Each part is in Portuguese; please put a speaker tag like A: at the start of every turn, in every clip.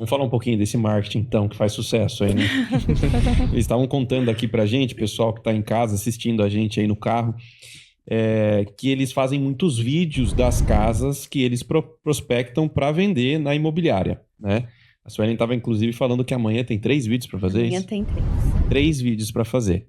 A: Vamos falar um pouquinho desse marketing, então, que faz sucesso aí, né? Eles estavam contando aqui pra gente, pessoal que tá em casa assistindo a gente aí no carro, que eles fazem muitos vídeos das casas que eles prospectam para vender na imobiliária, né? A Suelen estava, inclusive, falando que amanhã tem 3 vídeos para fazer
B: Amanhã
A: isso?
B: tem 3.
A: 3 vídeos para fazer,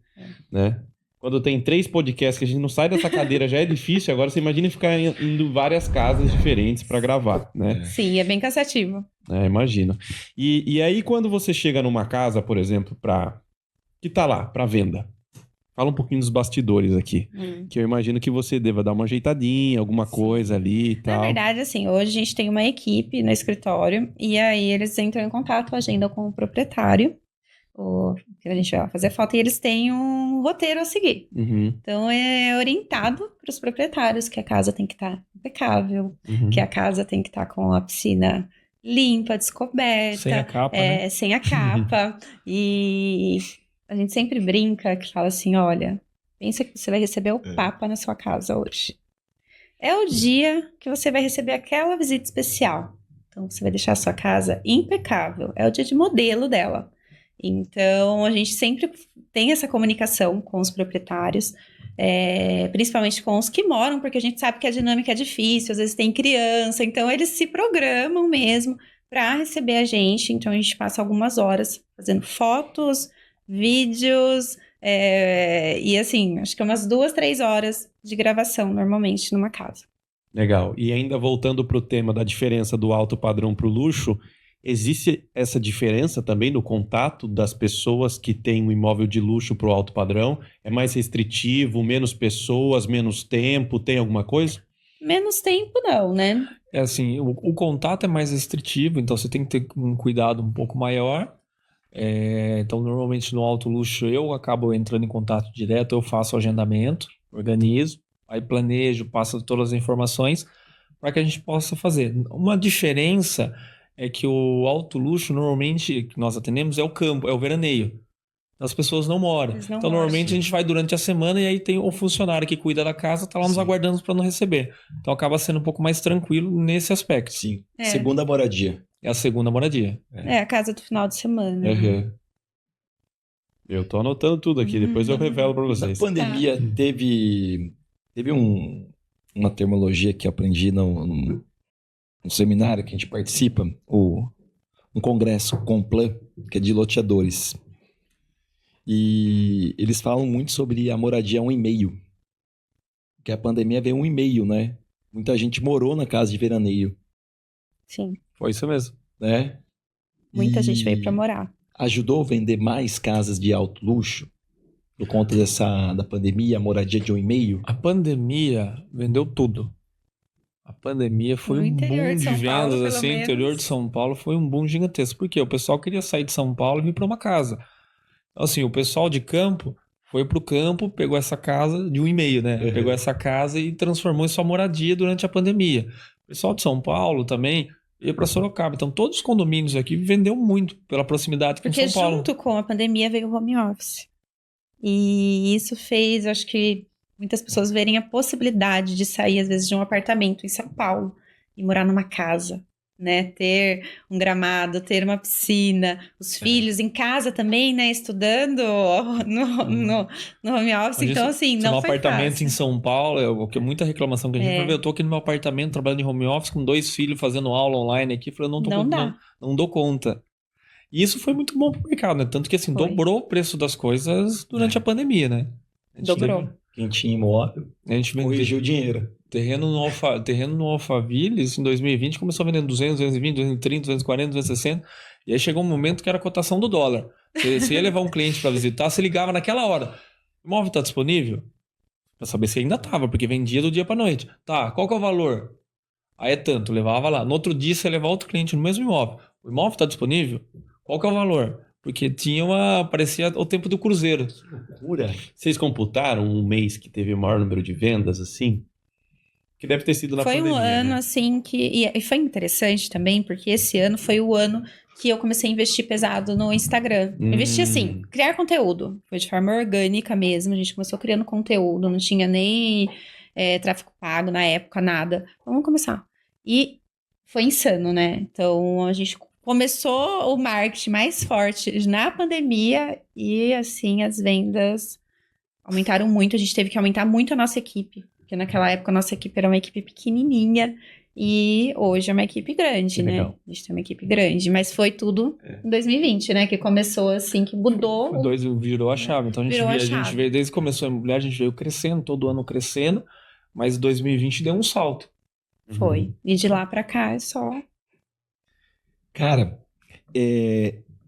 A: né? Quando tem 3 podcasts que a gente não sai dessa cadeira já é difícil, agora você imagina ficar indo várias casas diferentes para gravar, né?
B: Sim, é bem cansativo.
A: Imagino. E aí, quando você chega numa casa, por exemplo, que tá lá, para venda, fala um pouquinho dos bastidores aqui, que eu imagino que você deva dar uma ajeitadinha, alguma coisa ali e tal.
B: Na verdade, assim, hoje a gente tem uma equipe no escritório e aí eles entram em contato, agendam com o proprietário, que a gente vai lá fazer foto, e eles têm um roteiro a seguir.
A: Uhum,
B: Então, é orientado para os proprietários que a casa tem que estar impecável, que a casa tem que estar com a piscina limpa, descoberta.
C: Sem a capa, né?
B: Sem a capa. E a gente sempre brinca, que fala assim, olha, pensa que você vai receber o Papa na sua casa hoje. É o dia que você vai receber aquela visita especial. Então, você vai deixar a sua casa impecável. É o dia de modelo dela. Então, a gente sempre tem essa comunicação com os proprietários, principalmente com os que moram, porque a gente sabe que a dinâmica é difícil, às vezes tem criança, então eles se programam mesmo para receber a gente. Então, a gente passa algumas horas fazendo fotos, vídeos, e assim, acho que umas 2, 3 horas de gravação, normalmente, numa casa.
A: Legal. E ainda voltando para o tema da diferença do alto padrão para o luxo, existe essa diferença também no contato das pessoas que têm um imóvel de luxo para o alto padrão? É mais restritivo, menos pessoas, menos tempo, tem alguma coisa?
B: Menos tempo não, né?
C: É assim, o contato é mais restritivo, então você tem que ter um cuidado um pouco maior. Então, normalmente no alto luxo eu acabo entrando em contato direto, eu faço o agendamento, organizo, aí planejo, passo todas as informações para que a gente possa fazer. Uma diferença é que o alto luxo, normalmente, que nós atendemos é o campo, é o veraneio. As pessoas não moram.
B: Eles não
C: Então,
B: moram.
C: normalmente a gente vai durante a semana e aí tem o funcionário que cuida da casa, tá lá nos aguardando para não receber. Então, acaba sendo um pouco mais tranquilo nesse aspecto.
D: Sim. Segunda moradia.
C: É a segunda moradia.
B: É a casa do final de semana.
A: Uhum. Eu tô anotando tudo aqui, depois eu revelo para vocês.
D: Na pandemia teve uma terminologia que eu aprendi no seminário que a gente participa, um congresso Complan, que é de loteadores. E eles falam muito sobre a moradia 1,5. Que a pandemia veio 1,5, né? Muita gente morou na casa de veraneio.
B: Sim.
C: Foi isso mesmo.
D: Né?
B: Muita gente veio para morar.
D: Ajudou a vender mais casas de alto luxo por conta da pandemia, a moradia de 1,5?
C: A pandemia vendeu tudo. A pandemia foi
B: No
C: um
B: interior
C: boom
B: de
C: de
B: São Paulo,
C: vendas,
B: pelo
C: assim, no
B: menos.
C: interior de São Paulo foi um boom gigantesco. Por quê? O pessoal queria sair de São Paulo e vir para uma casa. Então, assim, o pessoal de campo foi pro campo, pegou essa casa de 1,5, né?
D: Uhum.
C: Pegou essa casa e transformou em sua moradia durante a pandemia. O pessoal de São Paulo também ia para Sorocaba. Então, todos os condomínios aqui vendeu muito pela proximidade com
B: Porque
C: São Paulo.
B: junto com a pandemia veio o home office. E isso fez, acho que, muitas pessoas verem a possibilidade de sair, às vezes, de um apartamento em São Paulo e morar numa casa, né? Ter um gramado, ter uma piscina, os filhos em casa também, né? Estudando no home office. Então, assim, não foi
C: apartamento
B: fácil.
C: em São Paulo, muita reclamação que a gente vai ver. Eu tô aqui no meu apartamento, trabalhando em home office, com 2 filhos, fazendo aula online aqui, falando, não dou conta. E isso foi muito bom pro mercado, né? Tanto que, assim, dobrou o preço das coisas durante a pandemia, né?
B: Dobrou.
D: Quem tinha imóvel,
C: A gente
D: corrigiu o dinheiro.
C: terreno no Alphaville, isso em 2020, começou vendendo 200, 220, 230, 240, 260. E aí chegou um momento que era a cotação do dólar. Você ia levar um cliente para visitar, você ligava naquela hora. O imóvel está disponível? Para saber se ainda estava, porque vendia do dia para noite. Tá, qual que é o valor? Aí é tanto, levava lá. No outro dia você ia levar outro cliente no mesmo imóvel. O imóvel está disponível? Qual que é o valor? Porque parecia o tempo do cruzeiro.
A: Loucura. Vocês computaram um mês que teve o maior número de vendas, assim? Que deve ter sido na
B: Foi
A: pandemia,
B: um ano,
A: né?
B: assim, e foi interessante também, porque esse ano foi o ano que eu comecei a investir pesado no Instagram. Investir, assim, criar conteúdo. Foi de forma orgânica mesmo. A gente começou criando conteúdo, não tinha nem tráfego pago na época, nada. Vamos começar. E foi insano, né? Então, a gente começou o marketing mais forte na pandemia e, assim, as vendas aumentaram muito. A gente teve que aumentar muito a nossa equipe, porque naquela época a nossa equipe era uma equipe pequenininha e hoje é uma equipe grande, né?
A: Legal.
B: A gente tem uma equipe grande, mas foi tudo em 2020, né? Que começou assim, que mudou.
C: Virou a chave. Então
B: Virou a
C: a gente
B: chave.
C: veio, desde que começou a imobiliária, a gente veio crescendo, todo ano crescendo, mas 2020 deu um salto.
B: Foi. E de lá pra cá é só...
D: Cara,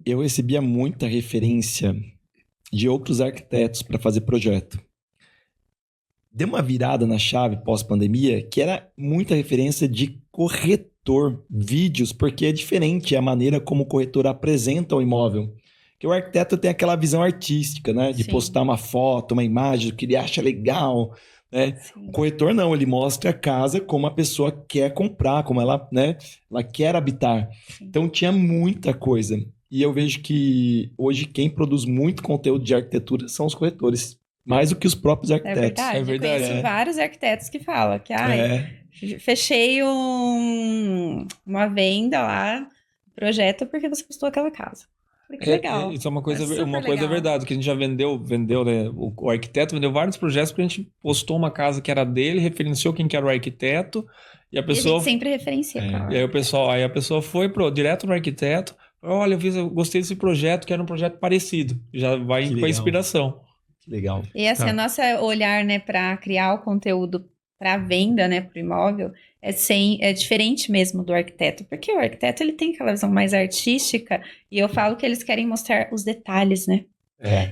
D: eu recebia muita referência de outros arquitetos para fazer projeto. Deu uma virada na chave pós-pandemia que era muita referência de corretor, vídeos, porque é diferente a maneira como o corretor apresenta o imóvel. Que o arquiteto tem aquela visão artística, né? De
B: Sim.
D: postar uma foto, uma imagem do que ele acha legal, né?
B: Sim.
D: O corretor não, ele mostra a casa como a pessoa quer comprar, como ela, né? Ela quer habitar.
B: Sim.
D: Então tinha muita coisa. E eu vejo que hoje quem produz muito conteúdo de arquitetura são os corretores. Mais do que os próprios
B: É
D: arquitetos.
B: verdade.
C: É verdade,
B: Eu conheço
D: é.
B: vários arquitetos que falam que fechei uma venda lá, projeto, porque você postou aquela casa. Falei, que legal.
C: Isso é uma coisa,
B: super
C: uma coisa
B: legal.
C: verdade, que a gente já vendeu, né? O arquiteto vendeu vários projetos porque a gente postou uma casa que era dele, referenciou quem que era o arquiteto, e a
B: E a
C: pessoa.
B: gente sempre referencia, claro.
C: E aí a pessoa foi direto no arquiteto, falou, olha, eu gostei desse projeto, que era um projeto parecido. Já vai
D: Que
C: com a
D: legal.
C: inspiração.
D: Que legal.
B: E assim, a nossa olhar, né, para criar o conteúdo para venda, né, para o imóvel, é diferente mesmo do arquiteto, porque o arquiteto ele tem aquela visão mais artística e eu falo que eles querem mostrar os detalhes, né?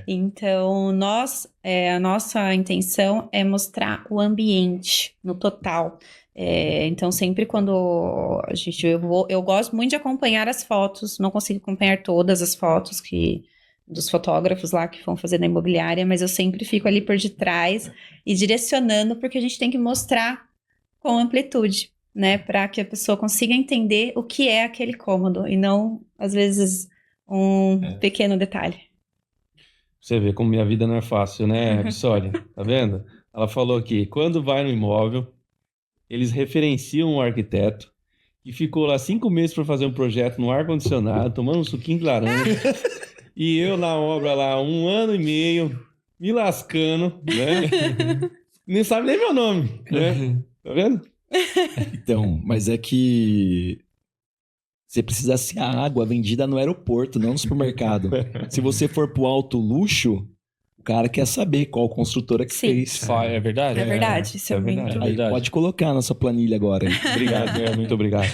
B: Então, a nossa intenção é mostrar o ambiente no total. Então, sempre quando eu gosto muito de acompanhar as fotos, não consigo acompanhar todas as fotos dos fotógrafos lá que vão fazer na imobiliária, mas eu sempre fico ali por detrás e direcionando, porque a gente tem que mostrar com amplitude, né, para que a pessoa consiga entender o que é aquele cômodo e não, às vezes, um pequeno detalhe.
A: Você vê como minha vida não é fácil, né, Bissoli? Tá vendo? Ela falou aqui, quando vai no imóvel, eles referenciam o arquiteto que ficou lá 5 meses para fazer um projeto no ar-condicionado, tomando um suquinho de laranja, e eu na obra lá 1 ano e meio, me lascando, né? Nem sabe nem meu nome, né? Tá vendo?
D: Então, mas é que você precisa ser a água vendida no aeroporto, não no supermercado. Se você for pro alto luxo, o cara quer saber qual construtora que
B: Sim.
D: fez.
C: É verdade?
B: É verdade, isso é
C: verdade.
B: muito...
D: Aí,
C: verdade.
D: pode colocar na sua planilha agora.
A: Obrigado, muito obrigado.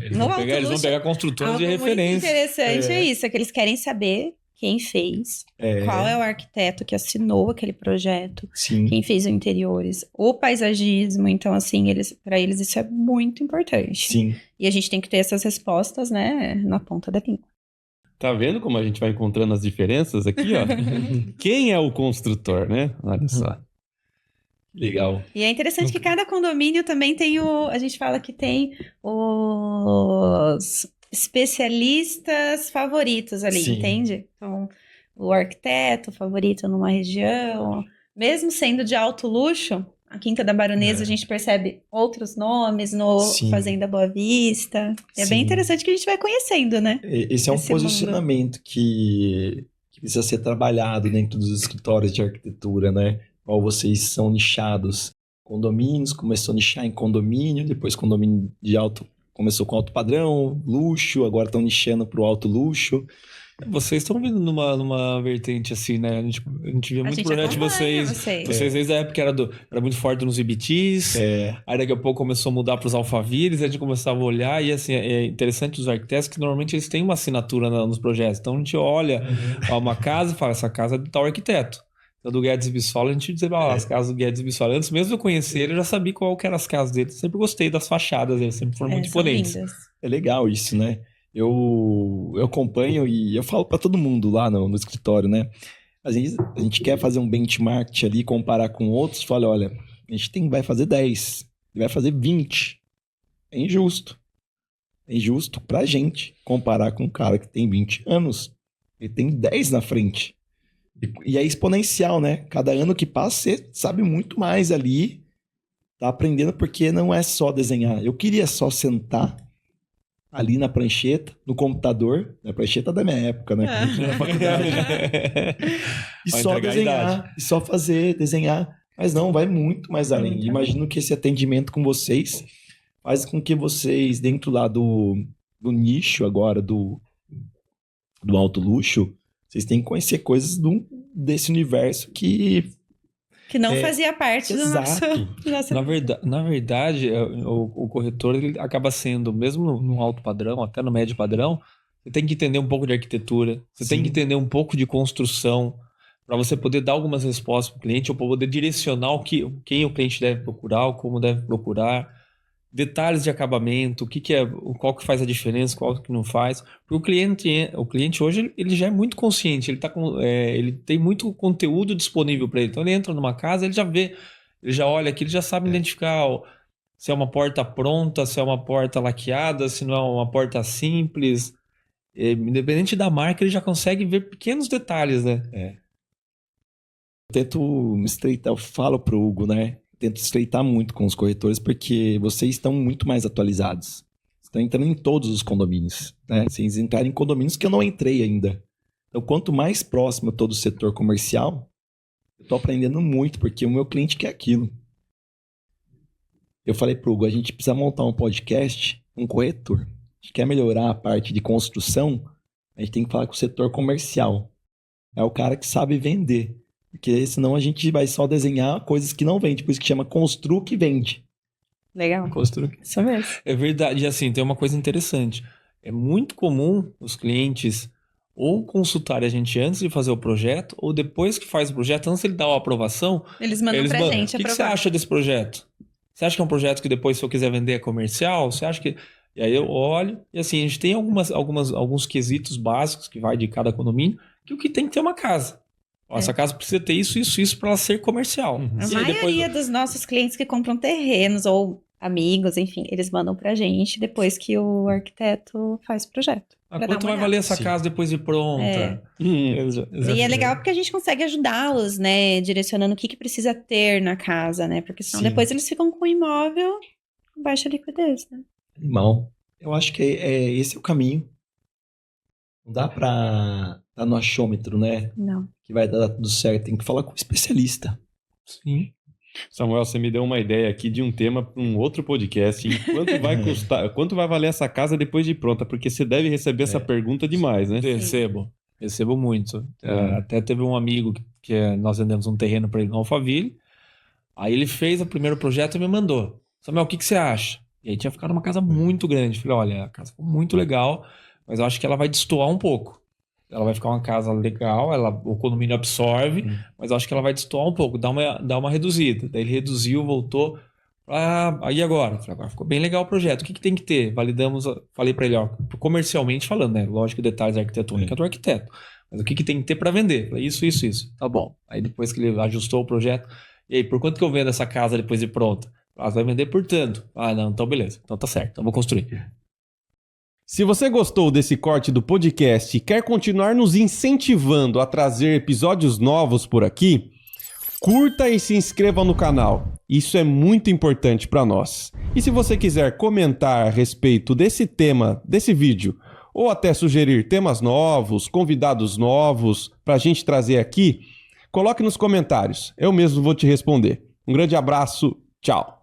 C: Eles
B: No
C: vão
B: alto
C: pegar
B: luxo,
C: construtores de
B: algo muito
C: referência.
B: interessante é isso, é que eles querem saber quem fez, qual é o arquiteto que assinou aquele projeto,
D: Sim.
B: quem fez os interiores, o paisagismo. Então, assim, para eles isso é muito importante.
D: Sim.
B: E a gente tem que ter essas respostas, né, na ponta da língua.
A: Tá vendo como a gente vai encontrando as diferenças aqui, ó? Quem é o construtor, né? Olha só.
D: Legal.
B: E é interessante que cada condomínio também tem a gente fala que tem os especialistas favoritos ali,
D: Sim.
B: entende? Então, o arquiteto favorito numa região, mesmo sendo de alto luxo, a Quinta da Baronesa a gente percebe outros nomes no
D: Sim.
B: Fazenda Boa Vista. É bem
D: Sim.
B: interessante que a gente vai conhecendo, né?
D: Esse é um
B: Esse
D: posicionamento que precisa ser trabalhado dentro dos escritórios de arquitetura, né? Qual vocês são nichados. Condomínios, começou a nichar em condomínio, depois condomínio de alto, começou com alto padrão, luxo, agora estão nichando para o alto luxo.
C: Vocês estão vindo numa vertente assim, né? A gente via
B: A
C: muito
B: gente
C: projeto de
B: acompanha
C: vocês. Vocês desde a época era muito forte nos IBTs. Aí daqui a pouco começou a mudar para os alfavilles, a gente começava a olhar, e assim, é interessante os arquitetos que normalmente eles têm uma assinatura nos projetos. Então a gente olha uma casa e fala, essa casa é de tal arquiteto. Então do Guedes Bissola a gente dizia, as casas do Guedes Bissola. Antes mesmo de eu conhecer ele, eu já sabia qual que eram as casas dele. Sempre gostei das fachadas, eles sempre foram muito
B: são
C: imponentes.
B: lindas.
D: É legal isso, né? Eu acompanho e eu falo para todo mundo lá no escritório, né? Às vezes a gente quer fazer um benchmark ali, comparar com outros, fala, olha, a gente vai fazer 10, vai fazer 20. É injusto. É injusto pra gente comparar com um cara que tem 20 anos. Ele tem 10 na frente. E é exponencial, né? Cada ano que passa, você sabe muito mais ali. Tá aprendendo porque não é só desenhar. Eu queria só sentar ali na prancheta, no computador, na prancheta da minha época, né? Na faculdade. E
C: Vai
D: só
C: entregar a
D: desenhar, e só fazer, desenhar. Mas não, vai muito mais além.
B: Muito
D: Imagino que esse atendimento com vocês faz com que vocês, dentro lá do nicho agora, do alto luxo, vocês têm que conhecer coisas desse universo que...
B: Que não fazia parte do nosso...
D: Exato.
C: Na verdade, o corretor ele acaba sendo, mesmo no alto padrão, até no médio padrão, você tem que entender um pouco de arquitetura, você tem que entender um pouco de construção, para você poder dar algumas respostas para o cliente, ou para poder direcionar quem o cliente deve procurar, ou como deve procurar, detalhes de acabamento, qual que faz a diferença, qual que não faz. Porque o cliente hoje ele já é muito consciente, ele tem muito conteúdo disponível para ele. Então ele entra numa casa, ele já vê, ele já olha aqui, ele já sabe identificar se é uma porta pronta, se é uma porta laqueada, se não é uma porta simples. Independente da marca, ele já consegue ver pequenos detalhes, né?
D: Eu tento me estreitar, eu falo pro Hugo, né? Tento estreitar muito com os corretores porque vocês estão muito mais atualizados. Estão entrando em todos os condomínios, né? Vocês entraram em condomínios que eu não entrei ainda. Então, quanto mais próximo eu tô do setor comercial, eu tô aprendendo muito, porque o meu cliente quer aquilo. Eu falei pro Hugo, a gente precisa montar um podcast, um corretor. A gente quer melhorar a parte de construção, a gente tem que falar com o setor comercial. É o cara que sabe vender. Porque senão a gente vai só desenhar coisas que não vende. Por isso que chama Constru que vende.
B: Legal.
C: Construir.
B: Isso mesmo.
C: É verdade. E assim, tem uma coisa interessante. É muito comum os clientes ou consultarem a gente antes de fazer o projeto, ou depois que faz o projeto, antes de ele dar a aprovação,
B: Eles mandam pra gente
C: o que você
B: aprovar.
C: acha desse projeto? Você acha que é um projeto que depois, se eu quiser vender, é comercial? Você acha que... E aí eu olho, e assim, a gente tem alguns quesitos básicos que vai de cada condomínio, que o que tem que ter uma casa. Essa casa precisa ter isso para ela ser comercial.
B: A
C: E aí
B: maioria dos nossos clientes que compram terrenos ou amigos, enfim, eles mandam pra gente depois que o arquiteto faz o projeto.
C: Ah,
B: pra dar
C: quanto
B: uma
C: vai
B: olhada.
C: valer essa casa depois de pronta?
B: E é legal porque a gente consegue ajudá-los, né? Direcionando o que precisa ter na casa, né? Porque senão
D: Sim.
B: depois eles ficam com o imóvel com baixa liquidez, né?
D: Irmão, eu acho que esse é o caminho. Não dá pra dar no achômetro, né?
B: Não.
D: Que vai dar tudo certo. Tem que falar com o especialista.
C: Sim.
A: Samuel, você me deu uma ideia aqui de um tema para um outro podcast. Quanto vai custar, quanto vai valer essa casa depois de pronta? Porque você deve receber essa pergunta demais, né?
C: Recebo muito. Até teve um amigo que nós vendemos um terreno para ele no Alphaville. Aí ele fez o primeiro projeto e me mandou. Samuel, o que você acha? E aí tinha ficado uma casa muito grande. Falei, olha, a casa ficou muito legal, mas eu acho que ela vai destoar um pouco. Ela vai ficar uma casa legal, o condomínio absorve, mas eu acho que ela vai destoar um pouco, dá uma reduzida. Daí ele reduziu, voltou. Aí agora? Falei, agora ficou bem legal o projeto. O que tem que ter? Validamos, falei para ele, comercialmente falando, né? Lógico, detalhes arquitetônicos do arquiteto. Mas o que tem que ter para vender? Falei, isso. Tá bom. Aí depois que ele ajustou o projeto, e aí, por quanto que eu vendo essa casa depois de pronta? Você vai vender por tanto. Não, então beleza. Então tá certo, então vou construir.
A: Se você gostou desse corte do podcast e quer continuar nos incentivando a trazer episódios novos por aqui, curta e se inscreva no canal. Isso é muito importante para nós. E se você quiser comentar a respeito desse tema, desse vídeo, ou até sugerir temas novos, convidados novos para a gente trazer aqui, coloque nos comentários. Eu mesmo vou te responder. Um grande abraço. Tchau.